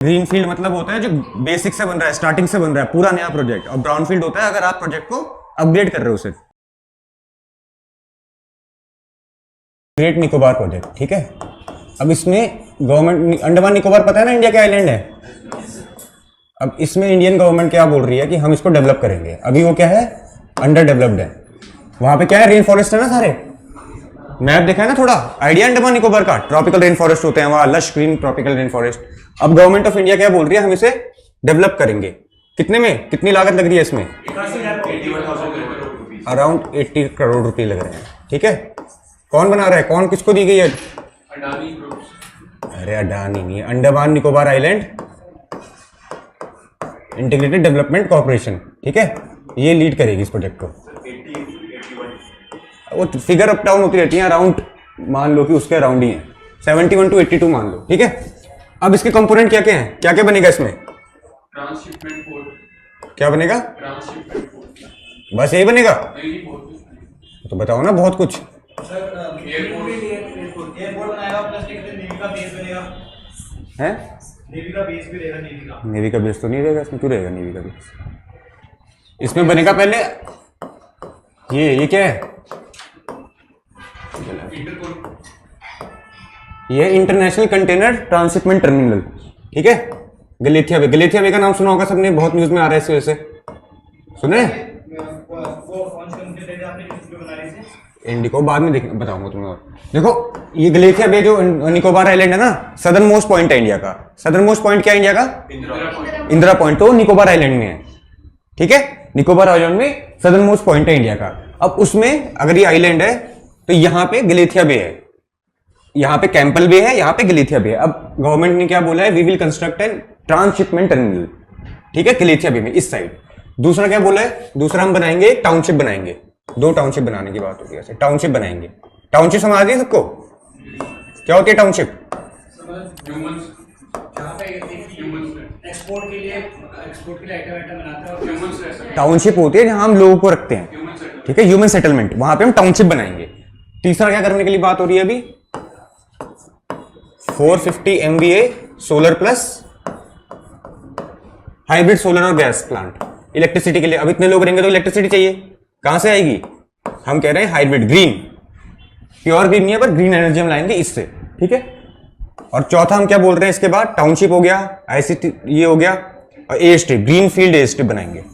Green field मतलब होता है जो बेसिक से बन रहा है, स्टार्टिंग से बन रहा है, पूरा नया प्रोजेक्ट। और ब्राउन फील्ड होता है अगर आप प्रोजेक्ट को अपग्रेड कर रहे हो सिर्फ। ग्रेट निकोबार प्रोजेक्ट, ठीक है। अब इसमें गवर्नमेंट, अंडमान निकोबार पता है ना इंडिया के आइलैंड है। अब इसमें इंडियन गवर्नमेंट क्या बोल रही है कि हम इसको डेवलप करेंगे। अभी वो क्या है, अंडर डेवलप्ड है। वहां पे क्या है, रेन फॉरेस्ट है ना सारे। मैप देखा है ना, थोड़ा आइडिया अंडमान निकोबार का। ट्रॉपिकल रेन फॉरेस्ट होते हैं वहां, lush green tropical rain forest. अब गवर्नमेंट ऑफ इंडिया क्या बोल रही है, हम इसे डेवलप करेंगे। कितने में, कितनी लागत लग रही है इसमें? अराउंड 80 करोड़ रुपए लग रहे हैं, ठीक है। कौन बना रहा है, कौन किसको दी गई है? अडानी ग्रुप्स। अरे अडानी नहीं, Andaman Nicobar island integrated development corporation, ठीक है। ये लीड करेगी इस प्रोजेक्ट को। वो फिगर अप डाउन होती रहती है, अराउंड मान लो कि उसके अराउंड ही है, 71 to 82 मान लो, ठीक है। अब इसके कंपोनेंट क्या क्या हैं, क्या क्या बनेगा इसमें? Transshipment port. क्या बनेगा? Transshipment port. बस यही बनेगा? नहीं पोर्ट। तो बताओ ना, बहुत कुछ। सर एयरपोर्ट बनाएगा, प्लस नेवी का बेस बनेगा। है, नेवी का बेस भी रहेगा। नेवी का बेस तो नहीं रहेगा इसमें। क्यों रहेगा नेवी का बेस? इसमें बनेगा पहले ये क्या है? ये इंटरनेशनल कंटेनर ट्रांसशिपमेंट टर्मिनल, ठीक है। गलेथिया बे, गलेथिया बे का नाम सुना होगा सबने, बहुत न्यूज में आ रहा है इस वजह से, सुने? इंडिको बाद में बताऊंगा तुम्हें। और देखो, ये गलेथिया बे जो निकोबार आइलैंड है ना, सदर्न मोस्ट पॉइंट है इंडिया का। सदर्न मोस्ट पॉइंट क्या है इंडिया का? इंदिरा पॉइंट। तो निकोबार आइलैंड में है, ठीक है। निकोबार आइलैंड में सदर्न मोस्ट पॉइंट है इंडिया का। अब उसमें अगर ये आइलैंड है तो यहाँ पे गलेथिया बे है, यहाँ पे कैंपल बे है, यहाँ पे गलेथिया बे है। अब गवर्नमेंट ने क्या बोला है, we will construct an transshipment terminal, ठीक है, गलेथिया बे में इस साइड। दूसरा क्या बोला है, दूसरा हम बनाएंगे एक टाउनशिप बनाएंगे। 2 टाउनशिप बनाने की बात होती है, टाउनशिप बनाएंगे। टाउनशिप समझ रही है सबको, क्या होती है टाउनशिप? एक्सपोर्ट के लिए आइटम बनाते हैं। टाउनशिप होती है जहां हम लोगों को रखते हैं, ठीक है, ह्यूमन सेटलमेंट, वहां पे हम टाउनशिप बनाएंगे। तीसरा क्या करने के लिए बात हो रही है अभी, 450 MVA solar plus hybrid solar और गैस प्लांट इलेक्ट्रिसिटी के लिए। अब इतने लोग रहेंगे तो इलेक्ट्रिसिटी चाहिए, कहां से आएगी? हम कह रहे हैं हाइब्रिड ग्रीन, प्योर ग्रीन नहीं है पर ग्रीन एनर्जी हम लाएंगे इससे, ठीक है। और चौथा हम क्या बोल रहे हैं इसके बाद, टाउनशिप हो गया, ICT ये हो गया, और ए स्ट्रिप, ग्रीन फील्ड ए स्ट्रिप बनाएंगे,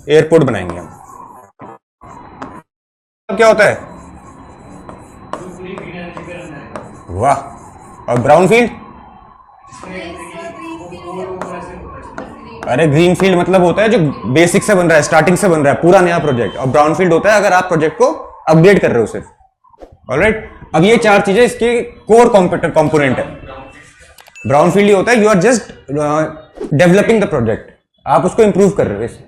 एयरपोर्ट बनाएंगे हम। अब क्या होता है? वाह। और ब्राउन फील्ड? अरे ग्रीन फील्ड मतलब होता है जो बेसिक से बन रहा है, स्टार्टिंग से बन रहा है, पूरा नया प्रोजेक्ट। और ब्राउन फील्ड होता है अगर आप प्रोजेक्ट को अपग्रेड कर रहे हो सिर्फ। ऑलराइट, अब ये 4 चीजें इसके कोर कंपोनेंट है। ब्राउन फील्ड होता है you are just developing the project, आप उसको इंप्रूव कर रहे हो।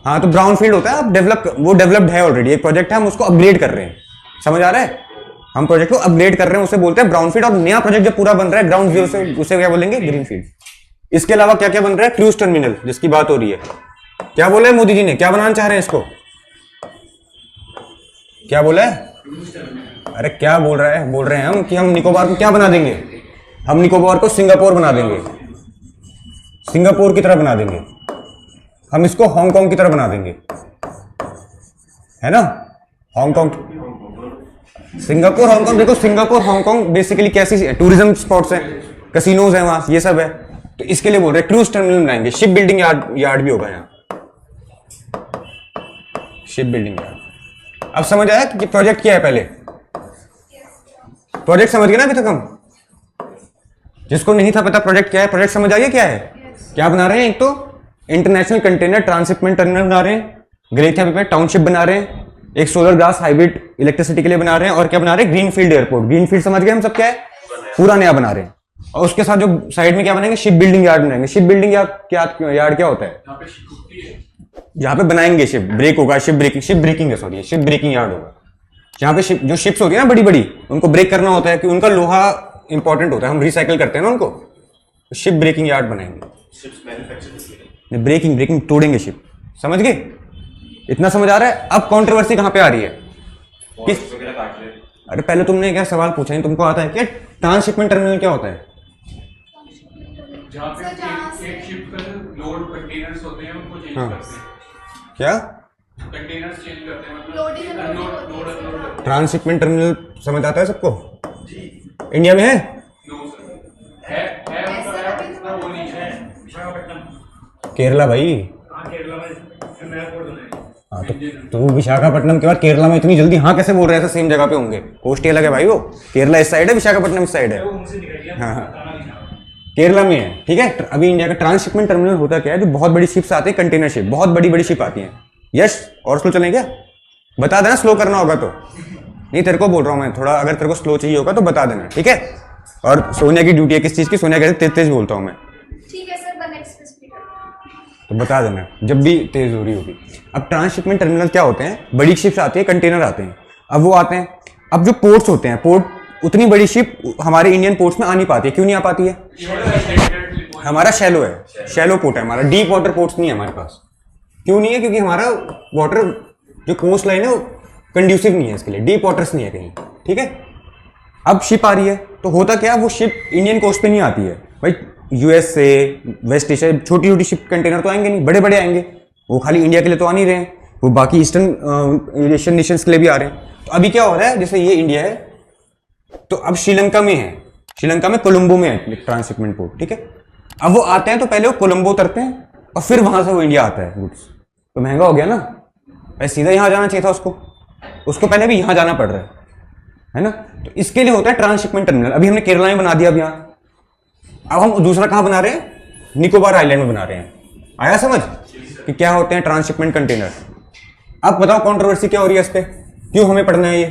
हाँ, तो ब्राउन फील्ड होता है आप वो डेवलप्ड है ऑलरेडी, एक प्रोजेक्ट है, हम उसको अपग्रेड कर रहे हैं। समझ आ रहा है? हम प्रोजेक्ट को अपग्रेड कर रहे हैं, उसे बोलते हैं ब्राउन फील्ड। और नया प्रोजेक्ट जब पूरा बन रहा है ग्राउंड जीरो से, उसे क्या बोलेंगे? Green field. इसके अलावा क्या क्या बन रहा है? क्रूज टर्मिनल, जिसकी बात हो रही है। क्या बोला है मोदी जी ने, क्या बनाना चाह रहे हैं इसको? क्या बोला है? अरे क्या बोल रहा है, बोल रहे हैं हम कि हम निकोबार को क्या बना देंगे, हम निकोबार को सिंगापुर बना देंगे, सिंगापुर की तरह बना देंगे, हम इसको हांगकांग की तरह बना देंगे, है ना। Hong Kong, Singapore, Hong Kong. देखो सिंगापुर हांगकांग बेसिकली कैसी टूरिज्म स्पॉट्स हैं, कैसीनोज हैं वहां, ये सब है। तो इसके लिए बोल रहे हैं क्रूज टर्मिनल बनाएंगे, शिप बिल्डिंग यार्ड भी होगा यहाँ, शिप बिल्डिंग यार्ड। अब समझ आया कि प्रोजेक्ट क्या है? पहले प्रोजेक्ट समझ गए ना अभी तक हम? जिसको नहीं था पता प्रोजेक्ट क्या है, प्रोजेक्ट समझ आइए क्या है। क्या बना रहे हैं? एक तो इंटरनेशनल कंटेनर ट्रांसशिपमेंट टर्मिनल बना रहे हैं, गलेथिया पे टाउनशिप बना रहे हैं, एक सोलर गैस हाइब्रिड इलेक्ट्रिसिटी के लिए बना रहे हैं, और क्या बना रहे हैं? Green field airport. Green field समझ गए हम सब क्या है, पूरा नया बना रहे हैं। और उसके साथ जो साइड में क्या बनाएंगे? शिप बिल्डिंग यार्ड बनाएंगे। शिप बिल्डिंग यार्ड क्या होता है? जहां पे बनाएंगे शिप, ब्रेक होगा, शिप ब्रेकिंग है, सॉरी, शिप ब्रेकिंग यार्ड होगा, जहां पे जो शिप्स होती है ना बड़ी बड़ी, उनको ब्रेक करना होता है, कि उनका लोहा इंपॉर्टेंट होता है, हम रिसाइकल करते हैं ना उनको, शिप ब्रेकिंग यार्ड बनाएंगे। ब्रेकिंग तोड़ेंगे शिप, समझ गए? इतना समझ आ रहा है? अब कंट्रोवर्सी कहाँ पे आ रही है? किस अरे पहले तुमने क्या सवाल पूछा है, तुमको आता है क्या ट्रांसशिपमेंट टर्मिनल क्या होता है? जहाँ पे एक शिप का लोड कंटेनर्स होते हैं उनको चेंज हाँ। करते हैं, क्या कंटेनर्स चेंज करते हैं, मतलब Loading and unload unloading load होती है। अनलोड करते ट्रांसशिपमेंट टर्मिनल समझ आता है सबको? इंडिया में है? हैं। नो सर, है मतलब है, इतना वो नहीं है। विशाखापट्टनम। केरला भाई। हाँ, केरला में नया पोर्ट बना है। हाँ तो विशाखापट्टनम के बाद केरला में इतनी जल्दी हाँ कैसे बोल रहे हैं? सेम जगह पे होंगे, कोस्ट ही अलग है भाई। वो केरला इस साइड है, विशाखापट्टनम इस साइड है। वो उनसे निकल गया। हाँ, हाँ। बताना नहीं चाह रहा। केरला में है, ठीक है। अभी इंडिया का ट्रांसशिपमेंट टर्मिनल होता क्या है? जो बहुत बड़ी शिप्स आती है, कंटेनर शिप, बहुत बड़ी बड़ी शिप आती है। यस, और स्लो चलें क्या? बता देना स्लो करना होगा तो। नहीं तेरे को बोल रहा हूँ मैं, थोड़ा अगर तेरे को स्लो चाहिए होगा तो बता देना, ठीक है। और सोनिया की ड्यूटी है किस चीज़ की? सोनिया कहते तेज तेज बोलता हूँ मैं, ठीक है सर, द नेक्स्ट स्पीकर। तो बता देना जब भी तेज हो रही होगी। अब ट्रांसशिपमेंट टर्मिनल क्या होते हैं? बड़ी शिप्स आती है, कंटेनर आते हैं। अब वो आते हैं, अब जो पोर्ट्स होते हैं, पोर्ट, उतनी बड़ी शिप हमारे इंडियन पोर्ट्स में आ नहीं पाती है। क्यों नहीं आ पाती है? हमारा शैलो है, शैलो पोर्ट है हमारा, डीप वाटर पोर्ट्स नहीं है हमारे पास। क्यों नहीं है? क्योंकि हमारा वाटर जो कोस्ट लाइन है वो कंड्यूसिव नहीं है इसके लिए, डीप वाटर्स नहीं है कहीं, ठीक है। अब शिप आ रही है तो होता क्या है, वो शिप इंडियन कोस्ट पे नहीं आती है भाई। यूएस से, वेस्ट एशिया, छोटी छोटी शिप कंटेनर तो आएंगे नहीं, बड़े बड़े आएंगे। वो खाली इंडिया के लिए तो आ नहीं रहे हैं, वो बाकी ईस्टर्न एशियन नेशंस के लिए भी आ रहे हैं। तो अभी क्या हो रहा है, जैसे ये इंडिया है तो अब श्रीलंका में है, श्रीलंका में कोलंबो में है ट्रांसशिपमेंट पोर्ट, ठीक है। अब वो आते हैं तो पहले वो कोलंबो उतरते हैं और फिर वहां से वो इंडिया आता है गुड्स। तो महंगा हो गया ना, पहले सीधा यहाँ जाना चाहिए था उसको, उसको पहले भी यहाँ जाना पड़ रहा है ना। तो इसके लिए होता है ट्रांसशिपमेंट टर्मिनल। अभी हमने केरला में बना दिया, अब यहाँ अब हम दूसरा कहाँ बना रहे हैं? निकोबार आइलैंड में बना रहे हैं। आया समझ कि क्या होते हैं ट्रांसशिपमेंट कंटेनर? अब बताओ कंट्रोवर्सी क्या हो रही है इस पे, क्यों हमें पढ़ना है ये?